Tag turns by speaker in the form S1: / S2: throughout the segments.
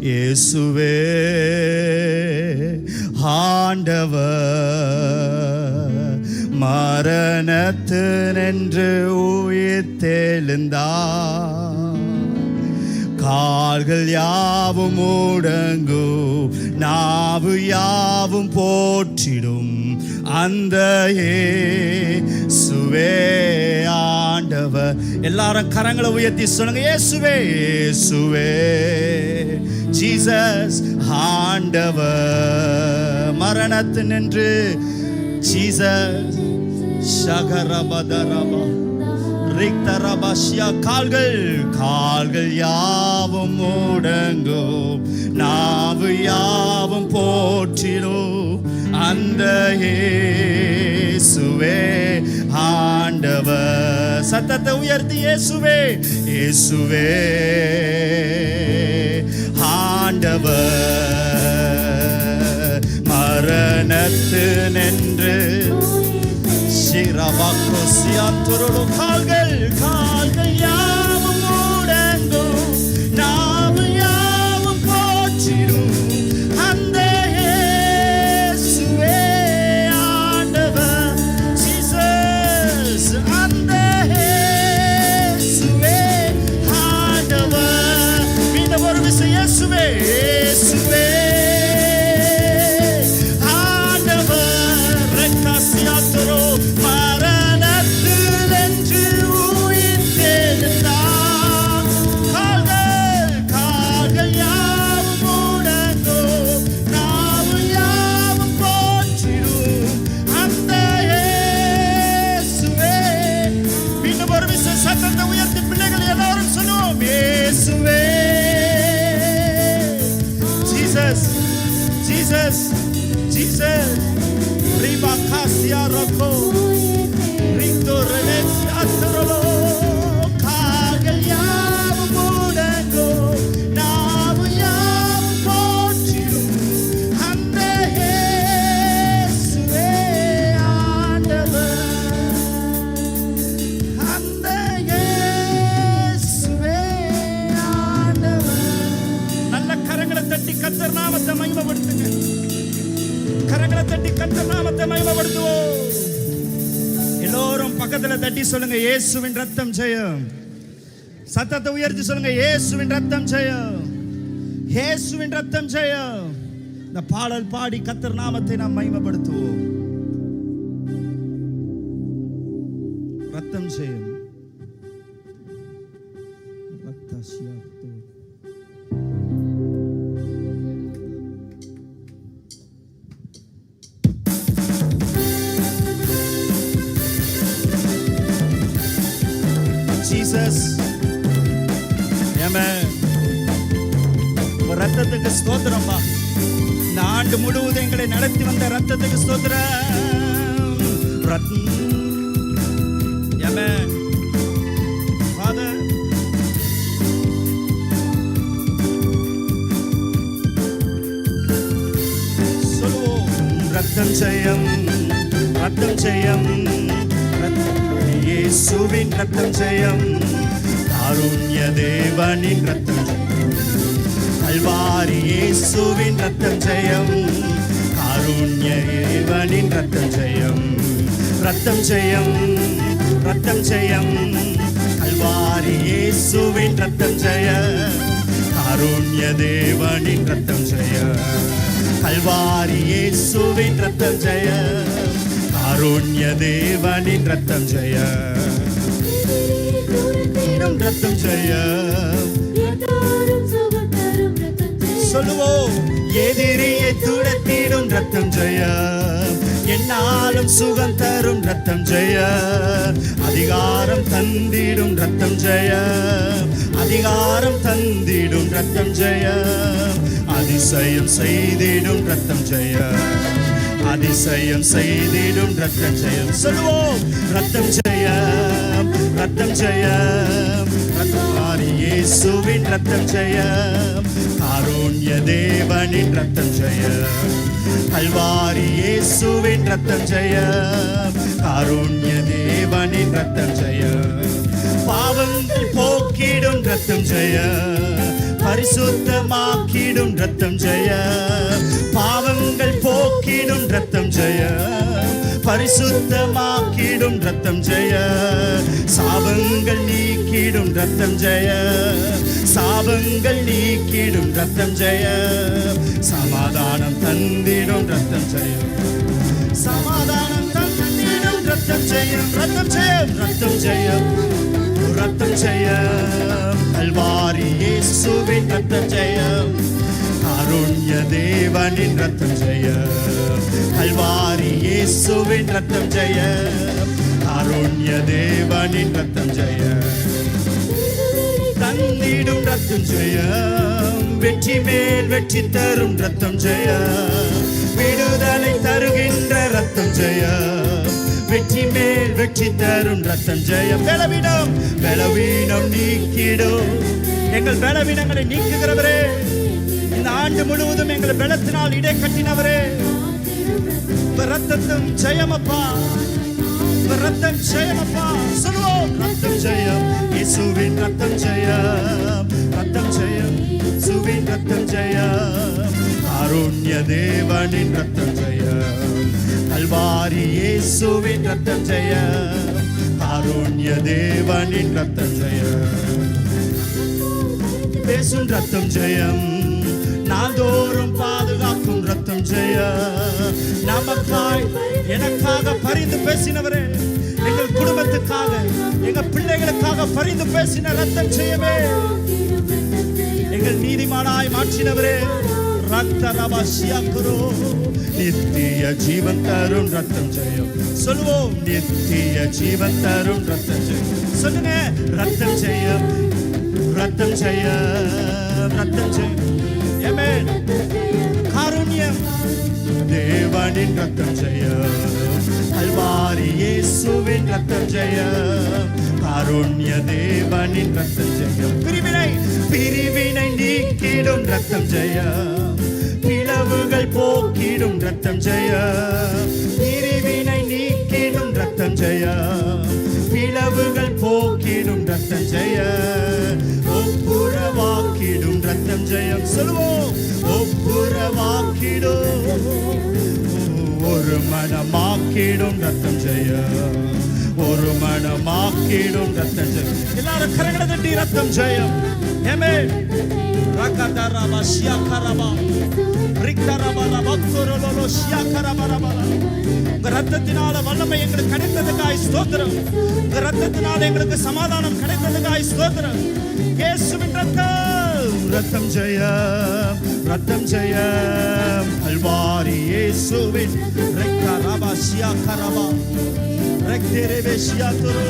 S1: இயேசுவே ஆண்டவர் மரணத்தினின்று உயிர்த்தெழுந்தார். கால்கள் யாவும் முடங்கும், நாவு யாவும் போற்றிடும் அந்த இயேசுவே ஆண்டவர். எல்லாரும் கரங்களை உயர்த்தி சொல்லுங்க, இயேசுவே இயேசுவே ஜீசஸ் ஆண்டவர் மரணத்தினின்று ஜீசஸ் ஷகரபதரபா ரிக்தரபஷ்யா. கால்கள் யாவும் முடங்கும், நாவு யாவும் போற்றிடும் அந்த இயேசுவே ஆண்டவர். சத்தத்தை உயர்த்தி இயேசுவே இயேசுவே ஆண்டவர் மரணத்தினின்று கால்கள் யாவும் முடங்கும், நாவு யாவும் போற்றிடும் அந்த இயேசுவே ஆண்டவர். ஜீசஸ் அந்த இயேசுவே ஆண்டவர். இந்த ஒரு விஷயம் இயேசுவே இயேசுவே Jesus, Jesus, riba kasia roko, rito renes atrolo, kagal yavu mudango, navu yavu pochiru, ande Yesuve aandavar, ande Yesuve aandavar. நல்ல கரங்களை தட்டி கர்த்தர் நாமத்தை மகிமைப்படுத்துங்க. கரங்களை தட்டி கர்த்தர் நாமத்தை மகிமைப்படுத்துவோம். எல்லோரும் பக்கத்துல தட்டி சொல்லுங்க, இயேசுவின் ரத்தம் ஜெயம். சத்தத்தை உயர்த்தி சொல்லுங்க, இயேசுவின் ரத்தம் ஜெயம், இயேசுவின் ரத்தம் ஜெயம். இந்த பாடல் பாடி கர்த்தர் நாமத்தை நாம் மகிமைப்படுத்துவோம். ரத்தம் ஜெயம். Jesus, amen. ரத்தத்துக்கு ஸ்தோத்திரம்பா. இந்த ஆண்டு முழுவதும் எங்களை நடத்தி வந்த ரத்தத்துக்கு ஸ்தோத்திரம். amen. Father, சொல்லுவோம், ரத்தம் ஜெயம், ரத்தம் ஜெயம், இயேசுவின் ரத்தம் ஜெயம், காருண்ய தேவனின் ரத்தம் ஜெயம், கல்வாரி இயேசுவின் ரத்தம் ஜெயம், காருண்ய தேவனின் ரத்தம் ஜெயம், ரத்தம் ஜெயம், ரத்தம் ஜெயம், கல்வாரி இயேசுவின் ரத்தம் ஜெயம், காருண்ய தேவனின் ரத்தம் ஜெயம், கல்வாரி இயேசுவின் ரத்தம் ஜெயம், காருண்ய தேவனின் ரத்தம் ஜெயம், ரத்தம் ஜெயம். சொல்லுவோம், எதிரியை துரத்திடும் ரத்தம் ஜெயம், என்னாலும் சுகம் தரும் ரத்தம் ஜெயம், அதிகாரம் தந்திடும் ரத்தம் ஜெயம், அதிகாரம் தந்திடும் ரத்தம் ஜெயம், அதிசயம் செய்திடும் ரத்தம் ஜெயம், அதிசயம் செய்திடும் ரத்தம் ஜெயம். சொல்லுவோம், ரத்தம் ஜெயம், ரத்தம் ஜெயம், ரத்தமாரி இயேசுவின் ரத்தம் ஜெயம், காருண்ய தேவனின் ரத்தம் ஜெயம், கல்வாரி இயேசுவின் ரத்தம் ஜெயம், காருண்ய தேவனின் ரத்தம் ஜெயம், பாவங்கள் போக்கிடும் ரத்தம் ஜெயம், பரிசுத்தமாக்கி நீக்கிடும் ரத்தம் ஜெயம், பாவங்கள் போக்கிடும் ரத்தம் ஜெயம், பரிசுத்தமாக்கிடும் ரத்தம் ஜெயம், சாபங்கள் நீக்கிடும் ரத்தம் ஜெயம், சாபங்கள் நீக்கிடும் ரத்தம் ஜெயம், சமாதானம் தந்திடும் ரத்தம் ஜெயம், சமாதானம் தந்திடும் ரத்தம் ஜெயம், ரத்தம் ஜெயம், ரத்தம் ஜெயம், ரத்தம் ஜெயம், கல்வாரி இயேசுவின் ரத்தம் ஜெயம், காருண்ய தேவனின் ரத்தம் ஜெயம், கல்வாரி இயேசுவின் ரத்தம் ஜெயம், காருண்ய தேவனின் ரத்தம் ஜெயம், தந்திடும் ரத்தம் ஜெயம், வெற்றி மேல் வெற்றி தரும் ரத்தம் ஜெயம், விடுதலை தருகின்ற ரத்தம் ஜெயம், வெற்றி மேல் வெற்றி தரும் ரத்தம் ஜெயம், பலவீனம் பலவீனம் நீக்கிடும், எங்கள் பலவீனங்களை நீக்குகிறவரே, இந்த ஆண்டு முழுவதும் எங்கள் பலத்தினால் இடை கட்டினவரே, ரத்தத்தும் ஜெயமப்பா, ரத்தம் ஜெயமப்பா, சொல்லுவோம் ரத்தம் ஜெயம், இயேசுவின் ரத்தம் ஜெயம், ரத்தம் ஜெயம், இயேசுவின் ரத்தம் ஜெயம், காருண்ய தேவனின் ரத்தம் ஜெயம், கல்வாரி இயேசுவின் ரத்தம் ஜெயம், காருண்ய தேவனின் ரத்தம் ஜெயம், பேசும் ரத்தம் ஜெயம், நாள்தோறும் பாதுகாக்கும் ரத்தம் ஜெயம், நமக்காய் எனக்காக பரிந்து பேசினவரே, எங்கள் குடும்பத்துக்காக எங்கள் பிள்ளைகளுக்காக பரிந்து பேசின ரத்தம் ஜெயமே, எங்கள் நீதிமானாய் மாற்றினவரே, ரத்த ரபாசியாக்குரோ, நித்திய ஜீவன் தரும் ரத்தம் ஜெயம், சொல்லுவோம் நித்திய ஜீவன் தரும் ரத்தம் ஜெயம், சொல்லுங்க ரத்தம் ஜெயம், ரத்தம் ஜெயம், ரத்தம் ஜெயம், ஆமென், காருண்யம் தேவனின் ரத்தம் ஜெயம், கல்வாரி இயேசுவின் ரத்தம் ஜெயம், காருண்ய தேவனின் ரத்தம் ஜெயம், பிரிவினை நீக்கிடும் ரத்தம் ஜெயம், பிளவுகள் போக்கிடும் ரத்தம் ஜெயம், பிரிவினை நீக்கிடும் ரத்தம் ஜெயம், பிளவுகள் போக்கிடும் ரத்தம் ஜெயம், ஒப்புரவாக்கிடும் ரத்தம் ஜெயம், சொல்லுவோம் ஒப்புரவாக்கிடும், ஒரு மனமாக்கிடும் ரத்தம் ஜெயம், ஒரு மனமாக்கிடும் ரத்தம் ஜெயம், எல்லாரும் கரங்களை தட்டி ரத்தம் ஜெயம், ஆமென், ரகதரபா ஷியாகரபா ரிக்தரபா லபக்குரலோ ஷியாகரபரபா, உங்க ரத்தத்தினால வல்லமை எங்களுக்கு கிடைத்ததுக்காய் ஸ்தோத்திரம், உங்க ரத்தத்தினால எங்களுக்கு சமாதானம் கிடைத்ததுக்காய் ஸ்தோத்திரம், இயேசுவின் ரத்தம், ரத்தம் ஜெயம், ரத்தம் ஜெயம், கல்வாரி இயேசுவின் ரிக்தரபா ஷியாகரபா ரிக்தரபா ஷியாகரோ,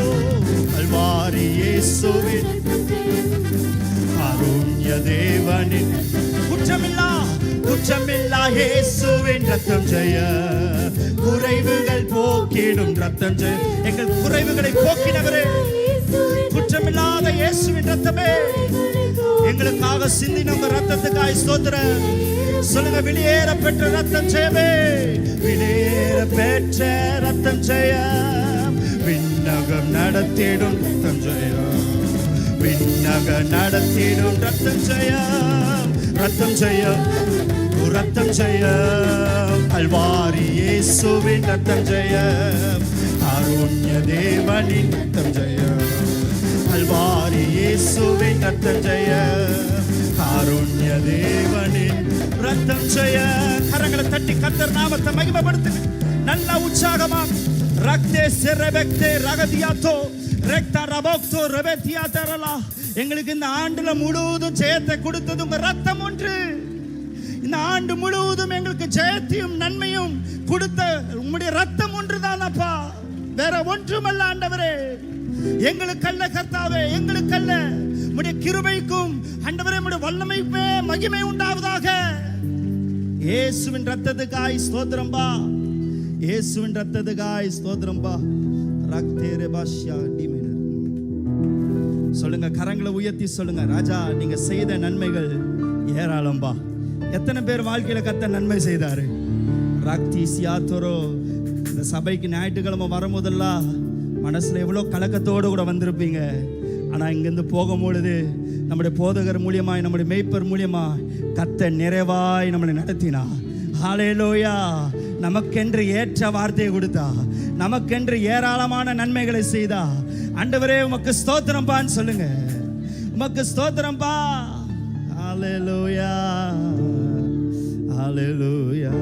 S1: கல்வாரி இயேசுவின் காருண்ய தேவனின் குற்றமில்லா இயேசுவின் ரத்தம் ஜெயம், குறைவுகள் போக்கிடும் ரத்தம் ஜெயம், எங்கள் குறைவுகளை போக்கினவரே, குற்றமில்லாத இயேசுவின் ரத்தமே, எங்களுக்காக சிந்தின உங்க ரத்தத்துக்காய் ஸ்தோத்திரம், சொல்லுங்க வெளியேற பெற்ற ரத்தம் ஜெயமே, வெளியேற பெற்ற ரத்தம் ஜெயம், விண்ணகம் நடத்திடும் ரத்தம் ஜெயம், விண்ணக நடத்திடும் ரத்தம் ஜெயம், ரத்தம் ஜெயம், ரத்தம் ஜெயம், கல்வாரி இயேசுவின் ரத்தம் ஜெயம், காருண்ய தேவனின் ரத்தம் ஜெயம், கல்வாரி இயேசுவின் ரத்தம் ஜெயம், காருண்ய தேவனின் ரத்தம் ஜெயம், கரங்களை தட்டி கர்த்தர் நாமத்தை மகிமைப்படுத்துங்க, நல்ல உற்சாகமா, ரக்தே செரபெக்தே ரகதியாத்தோ ரெக்தா ரபோக்தோ ரெபெத்தியாதரலா, எங்களுக்கு இந்த ஆண்டுல முழுவதும் ஜெயத்தை கொடுத்தது உங்க ரத்தம் ஒன்று, இந்த ஆண்டு முழுவதும் எங்களுக்கு ஜெயத்தையும் நன்மையும் கொடுத்த உங்களுடைய ரத்தம் ஒன்றுதான் அப்பா, வேற ஒன்றுமல்ல ஆண்டவரே, எங்களுக்கல்ல கர்த்தாவே, எங்களுக்கல்ல, உம்முடைய கிருபைக்கும் ஆண்டவரே உம்முடைய வல்லமைக்குமே மகிமை உண்டாவதாக, இயேசுவின் ரத்தத்துக்காய் ஸ்தோத்திரம்பா, இயேசுவின் ரத்தத்துக்காய் ஸ்தோத்திரம்பா, ரக்தேரே பாஷ்யா டிமினர், சொல்லுங்க கரங்களை உயர்த்தி சொல்லுங்க, ராஜா நீங்க செய்த நன்மைகள் ஏராளம்பா, எத்தனை பேர் வாழ்க்கையில கர்த்தர் நன்மை செய்தாரு, ராக்தி சியாத்தோரோ, இந்த சபைக்கு ஞாயிற்றுக்கிழமை வரும்போதெல்லாம் மனசுல எவ்வளோ கலக்கத்தோடு கூட வந்திருப்பீங்க, ஆனா இங்கிருந்து போகும்பொழுது நம்முடைய போதகர் மூலியமாய், நம்முடைய மேய்ப்பர் மூலியமாய் கர்த்தர் நிறைவாய் நம்மளை நடத்தினார். ஹல்லேலூயா. நமக்கென்று ஏற்ற வார்த்தையை கொடுத்தா, நமக்கென்று ஏராளமான நன்மைகளை செய்தா. ஆண்டவரே உமக்கு ஸ்தோத்திரம்பான்னு சொல்லுங்க. உமக்கு ஸ்தோத்திரம்பா. ஹல்லேலூயா, ஹல்லேலூயா.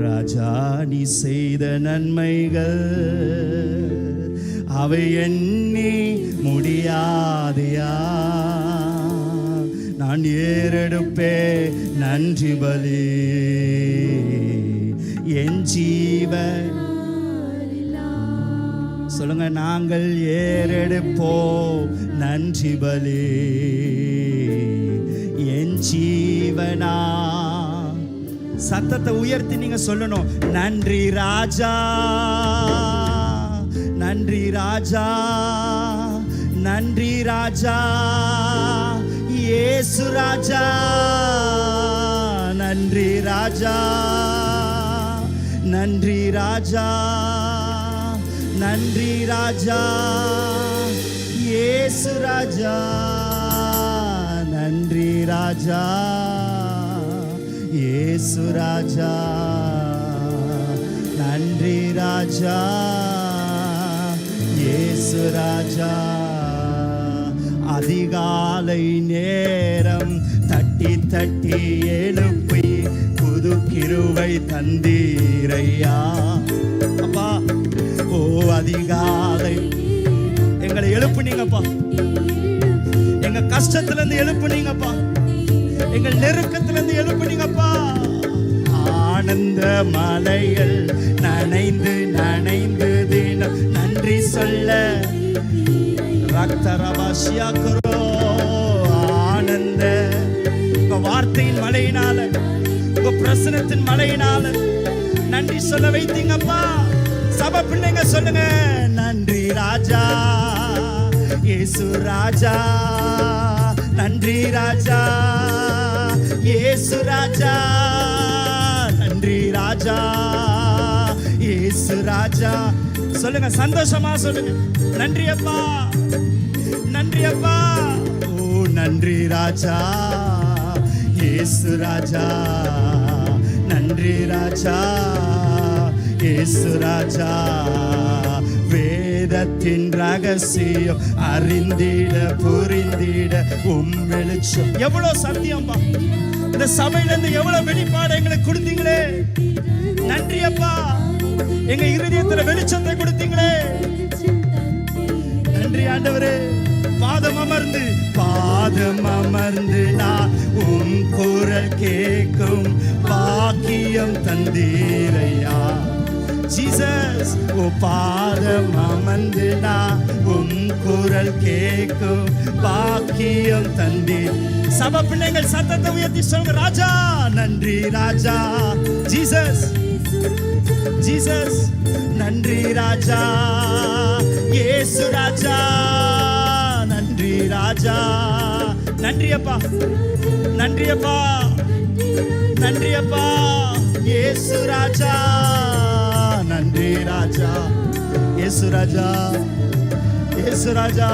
S1: ராஜா நீ செய்த நன்மைகள் அவை எண்ணி முடியாதையா. நான் ஏறெடுப்பே நன்றி பலி, என் ஜீவன் சொல்லுங்க. நாங்கள் ஏறெடுப்போம் நன்றி பலி, என் ஜீவனா. சத்தத்தை உயர்த்தி நீங்க சொல்லணும். நன்றி ராஜா, நன்றி ராஜா, நன்றி ராஜா, இயேசு ராஜா. நன்றி ராஜா, நன்றி ராஜா, நன்றி ராஜா, இயேசு ராஜா. நன்றி ராஜா, இயேசு ராஜா. நன்றி ராஜா, இயேசு ராஜா. அதிகாலை நேரம் தட்டி தட்டி எழுப்பி புது கிருபை தந்தீரையா. அப்பா, ஓ அதிகாலை எங்களை எழுப்புனீங்கப்பா. எங்க கஷ்டத்துல இருந்து எழுப்புனீங்கப்பா. எங்கள் நெருக்கத்திலிருந்து எழுப்புனீங்கப்பா. ஆனந்த மலைகள் நனைந்து நனைந்து தினம் நன்றி சொல்ல ரக்தரவாசியாக்குறோ. ஆனந்த உங்க வார்த்தையின் மழையினால, உங்க பிரசனத்தின் மழையினால நன்றி சொல்ல வைத்தீங்கப்பா. சபை பிள்ளைங்க சொல்லுங்க. நன்றி ராஜா, இயேசு ராஜா. நன்றி ராஜா, இயேசு ராஜா. நன்றி ராஜா, இயேசு ராஜா. சொல்லுங்க, சந்தோஷமா சொல்லுங்க. நன்றி அப்பா, நன்றி அப்பா. ஓ நன்றி ராஜா, இயேசு ராஜா. நன்றி ராஜா, இயேசு ராஜா. வேதத்தின் ரகசியம் அறிந்திட புரிந்திட வெளிச்சம். எவ்வளவு சத்தியம்பா. இந்த சபையில இருந்து எவ்வளவு வெளிப்பாடு எங்களுக்கு கொடுத்தீங்களே. நன்றி அப்பா. எங்க இருதயத்துல வெளிச்சத்தை கொடுத்தீங்களே. நன்றி ஆண்டவரே. பாதம் அமர்ந்து பாதம் அமர்ந்து நான் உம் குரல் கேட்கும் பாக்கியம் தந்தீரையா. ஜீசஸ், ஓ பாதம் அமர்ந்து நான் உம் குரல் கேட்கும் பாக்கியம் தந்தீர். சபை பிள்ளைகள் சத்தத்தை உயர்த்தி சொல்லுங்க. ராஜா, நன்றி ராஜா. Jesus, Jesus. நன்றி ராஜா, இயேசு ராஜா. நன்றி ராஜா. நன்றி அப்பா, நன்றி அப்பா, நன்றி அப்பா, இயேசு ராஜா. நன்றி ராஜா, இயேசு ராஜா, இயேசு ராஜா.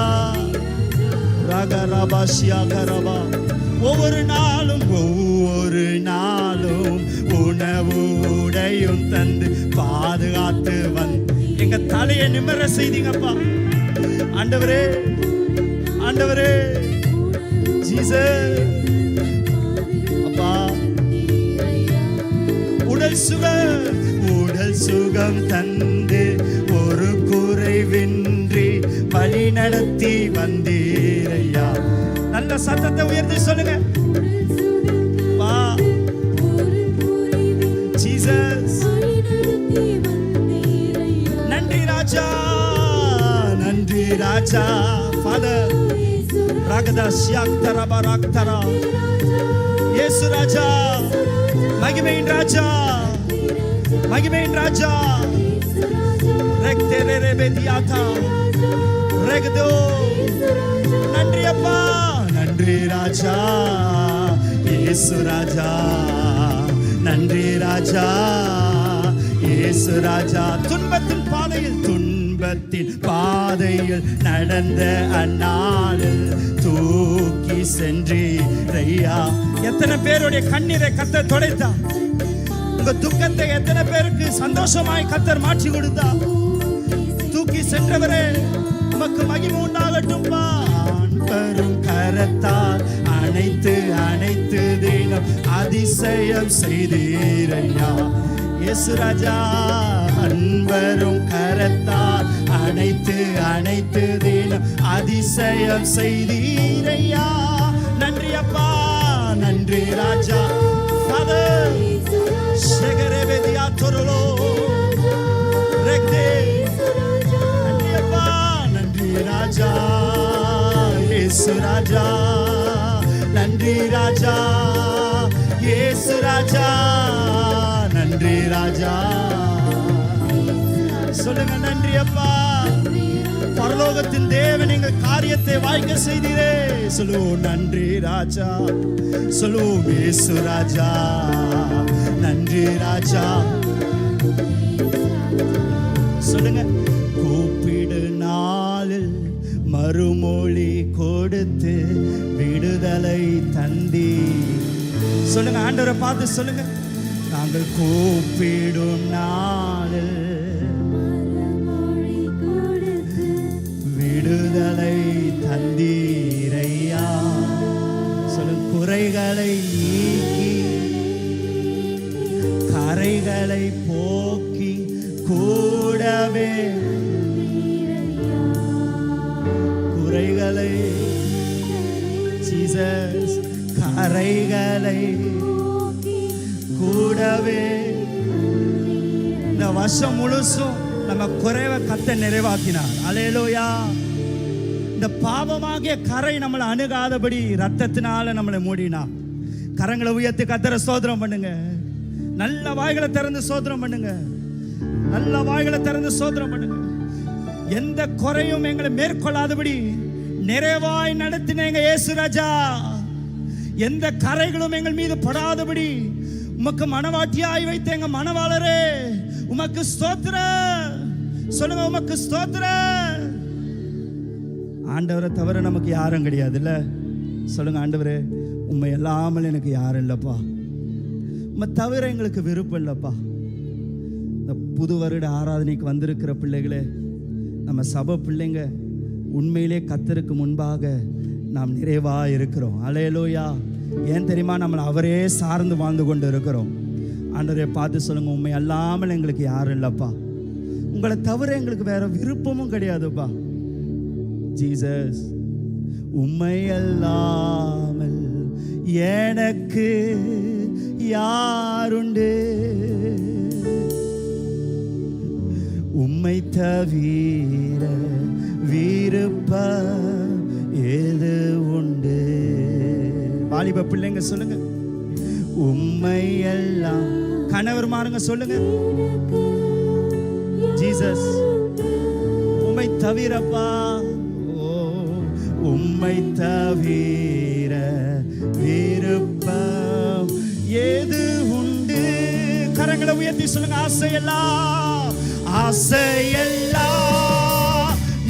S1: ரகரபாஷியாகரபா. ஒவ்வொரு நாளும் ஒவ்வொரு நாளும் உணவு உடையும் தந்து பாதுகாத்து வந்து எங்க தலையை நிமிர செய்தீங்கப்பா. ஆண்டவரே, ஆண்டவரே, ஜீசஸ். அப்பா, உடல் சுகம் தந்து ஒரு குறைவின்றி வழி நடத்தி வந்தீரையா. நல்ல சத்தத்தை உயர்த்தி சொல்லுங்க. வா ஜீசஸ். நன்றி ராஜா, நன்றி ராஜா. ஃபாதர் ரகதாஸ்யாக்தரபா ராக்தரா. இயேசு ராஜா, மகிமையின் ராஜா, மகிமையின் ராஜா. ரெக்தெரெரெபெதியாதா ரெக்தோ. நன்றி அப்பா, நன்றி ராஜா, இயேசு ராஜா. நன்றி ராஜா, இயேசு ராஜா. துன்பத்தின் பாதையில் துன்ப துன்பத்தின் பாதையில் நடந்த அந்நாளில் தூக்கி சென்றீரையா. எத்தனை பேருடைய கண்ணீரை கர்த்தர் துடைத்தா? உங்க துக்கத்தை எத்தனை பேருக்கு சந்தோஷமாய் கர்த்தர் மாற்றி கொடுத்தா? தூக்கி சென்றவரே உமக்கு மகிமை உண்டாகட்டும். பெரும் கரத்தால் அனைத்து அனைத்து தினம் அதிசயம் செய்தீரையா. இயேசு ராஜா அன்பரும் கரத்தால் அனைத்து அனைத்து தினம் அதிசயம் செய்தீரையா. நன்றி அப்பா, நன்றி ராஜா. ஃபாதர் ஷெகரேபெதியா தொரலோ ரெக்தே. நன்றி அப்பா, நன்றி ராஜா. இயேசு ராஜா நன்றி ராஜா. இயேசு ராஜா நன்றி ராஜா. சொல்லுங்க நன்றி அப்பா. பரலோகத்தின் தேவன் எங்கள் காரியத்தை வாய்க்க செய்தீரே. சொல்லுவோம் நன்றி ராஜா. சொல்லுவோம் இயேசு ராஜா நன்றி ராஜா. சொல்லுங்க கூப்பிடு நாளில் மறுமொழி கொடுத்து விடுதலை தந்தி. சொல்லுங்க ஆண்டவரை பார்த்து சொல்லுங்க. நாங்கள் கூப்பிடும் நாளில் விடுதலை தந்தீரையா. சொல்லுங்க குறைகளை நீக்கி கரைகளை போக்கி கூடவே குறைகளை ஜீசஸ் கரைகளை கூடவே. இந்த வருஷம் முழுசும் நம்ம குறைவை கர்த்தர் நிறைவாக்கினார். அல்லேலூயா. இந்த பாவமாகிய கரை நம்மளை அணுகாதபடி ரத்தத்தினால நம்மளை மூடினார். கரங்களை உயர்த்தி கர்த்தரை ஸ்தோத்திரம் பண்ணுங்க. நல்ல வாய்களை திறந்து ஸ்தோத்திரம் பண்ணுங்க. நல்ல வாய்களை திறந்து ஸ்தோத்திரம் பண்ணுங்க. எந்த குறையும் எங்களை மேற்கொள்ளாதபடி நிறைவாய் நடத்தின எங்க இயேசு ராஜா. எந்த கரைகளும் எங்கள் மீது படாதபடி உமக்கு மனவாட்டியாய் வைத்த எங்க மனவாளரே உமக்கு ஸ்தோத்திர. சொல்லுங்க உமக்கு ஸ்தோத்திர. ஆண்டவரை தவிர நமக்கு யாரும் கிடையாது இல்ல. சொல்லுங்க ஆண்டவரே உண்மை இல்லாமல் எனக்கு யாரும் இல்லப்பா. உண்மை தவிர எங்களுக்கு விருப்பம் இல்லப்பா. இந்த புது வருட ஆராதனைக்கு வந்திருக்கிற பிள்ளைகளே, நம்ம சபை பிள்ளைங்க உண்மையிலே கர்த்தருக்கு முன்பாக நாம் நிறைவாக இருக்கிறோம். அல்லேலூயா. ஏன் தெரியுமா? நம்மளை அவரே சார்ந்து வாழ்ந்து கொண்டு இருக்கிறோம். ஆண்டவரை பார்த்து சொல்லுங்க உண்மை அல்லாமல் எங்களுக்கு யாரும் இல்லப்பா. உங்களை தவிர எங்களுக்கு வேற விருப்பமும் கிடையாதுப்பா. ஜீசஸ் உம்மை அல்லாமல் எனக்கு யாருண்டு? உம்மை தவிர விருப்பம் ஏது உண்டு? வாலிப பிள்ளைங்க சொல்லுங்க உம்மை எல்லாம். கணவர் மாறுங்க சொல்லுங்க ஜீசஸ் உம்மை தவிரப்பா. ஓ உம்மை தவிர விருப்பம் ஏது உண்டு? கரங்களை உயர்த்தி சொல்லுங்க. ஆசையெல்லாம் ஆசையெல்லாம்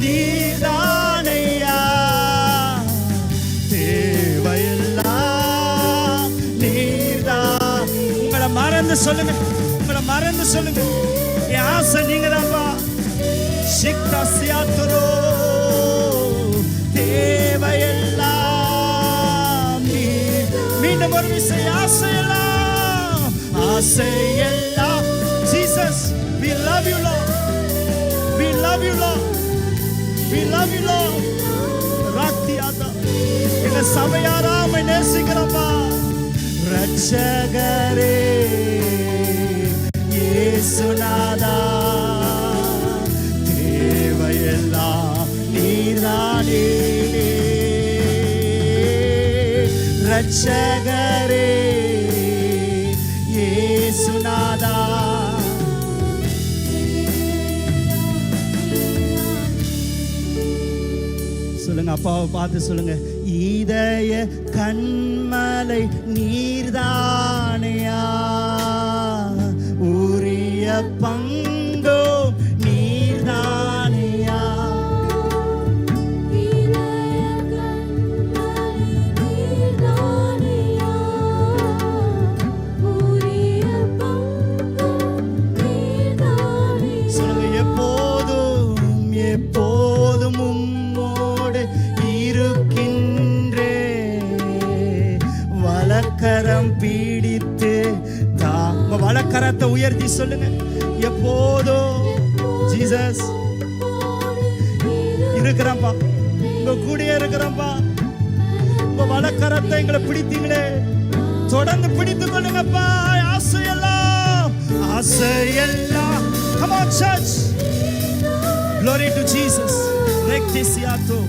S1: நீதானையா. தேவையெல்லாம் நீதான். உங்களை மறந்து சொல்லுங்க. உங்களை மறந்து சொல்லுங்க. என் ஆசை நீங்க தான்ப்பா. சிக்தா சியாத்துரோ. தேவையெல்லாம் நீ. மீண்டும் ஒரு விஷயம். ஆசையெல்லாம் ஆசையெல்லாம். Jesus, we love you Lord. We love you Lord. We love you Lord. ராக்தியாதா எங்க சபையாரா உம்மை நேசிக்கிறப்பா. ரட்சகரே இயேசுநாதா தேவையெல்லாம் நீர்தானே. ரட்சகரே இயேசுநாதா. சொல்லுங்க அப்பாவை பார்த்து சொல்லுங்க. இதய கண்மலை நீர்தானையா. உரிய பங்கோ நீர்தானே. வலக்கரம் பீடித்து உங்க வலக்கரத்தை உயர்த்தி சொல்லுங்க, எப்போதும் ஜீசஸ் இருக்கிறான்பா, உங்க கூடயே இருக்கிறான்பா. உங்க வலக்கரத்தை எங்களை பிடித்தீங்களே, தொடர்ந்து பிடித்துக் கொள்ளுங்கப்பா. ஆசையெல்லாம் come on church, glory to Jesus. rectisiato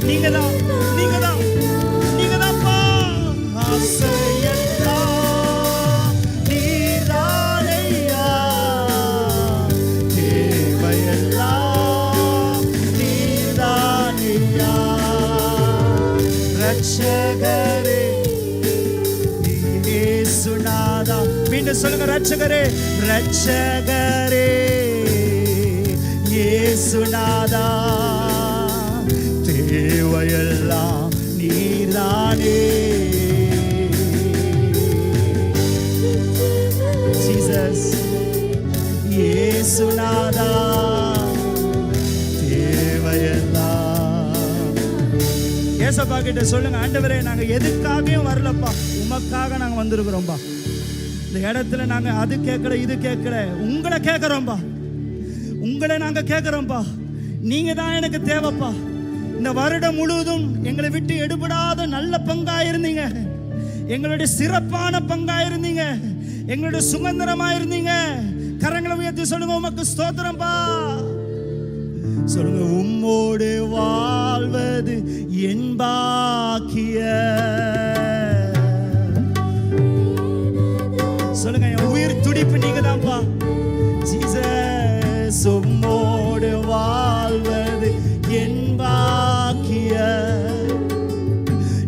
S1: நீங்கதான் நீங்கதான் நீங்கதான்ப்பா. ஆசையெல்லாம் நீர்தானையா, தேவையெல்லாம் நீர்தானையா. ரட்சகரே இயேசுநாதா, மீண்டும் சொல்லுங்க, ரட்சகரே ரட்சகரே இயேசுநாதா, தேவையெல்லாம் நீர்தானே. ஜீசஸ் இயேசுநாதா, தேவையெல்லாம். ஏசப்பா கிட்ட சொல்லுங்க, ஆண்டவரே நாங்க எதுக்காகவும் வரலப்பா, உமக்காக நாங்க வந்திருக்கிறோம்பா. இந்த இடத்துல நாங்க அது கேட்கல இது கேட்கல, உங்களை கேட்கிறோம்பா, உங்களை நாங்க கேட்கிறோம்பா. நீங்க தான் எனக்கு தேவைப்பா. இந்த வருடம் முழுவதும் எங்களை விட்டு எடுபடாத நல்ல பங்காயிருந்தீங்க, எங்களுடைய சிறப்பான பங்காயிருந்தீங்க, எங்களுடைய சுதந்திரமாயிருந்தீங்க. கரங்களை உயர்த்தி சொல்லுங்க, உமக்கு ஸ்தோத்திரம்பா. சொல்லுங்க, உம்மோடு வாழ்வது என் பாக்கியம். சொல்லுங்க, என் உயிர் துடிப்பு நீங்க தான்ப்பா. ஜீசஸ் உம்மோடு வாழ்வது என் பாக்கியம்.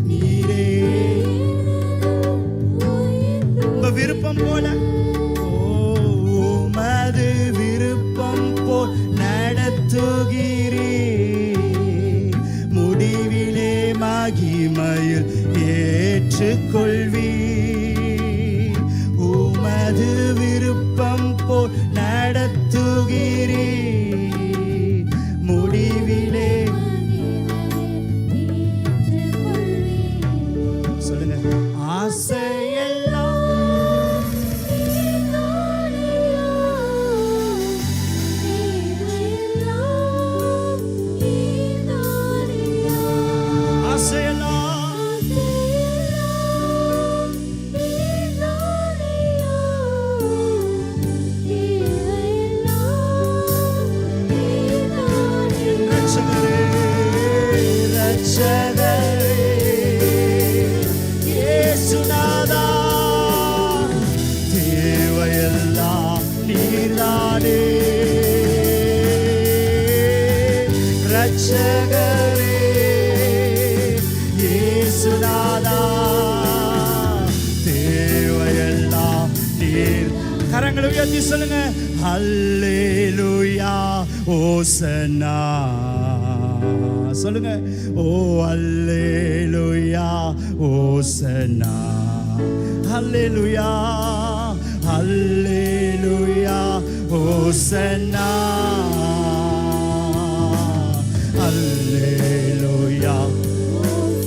S1: நீரே உங்க விருப்பம் போல, உமது விருப்பம் போல் நடத்துகிறீ, முடிவிலே மகிமையில் ஏற்றுக்கொள்வீ. உமது விருப்பம் போல் நடத்துகிறீ, முடிவிலே. சொல்லுங்க, ஆசையெல்லாம் ஆசையெல்லாம் இயேசுநாதா, தேவையெல்லாம் நீர்தானே. ரட்சகரே இயேசுநாதா, தேவையெல்லாம் நீர். கரங்களை உயர்த்தி சொல்லுங்க, அல்லேலூயா ஓசன்னா. சொல்லுங்க, ஓ அல்லேலூயா ஓசன்னா, அல்லேலூயா அல்லேலூயா ஓசன்னா, அல்லேலூயா.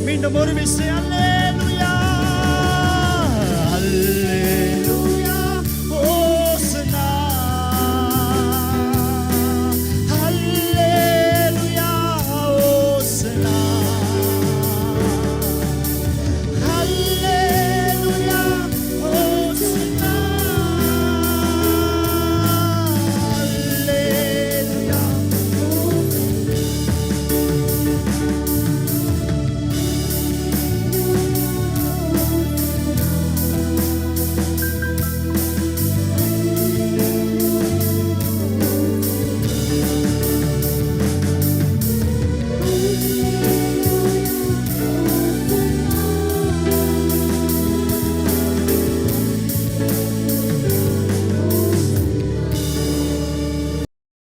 S1: மீண்டும் ஒரு விஷயம், அல்லேலூயா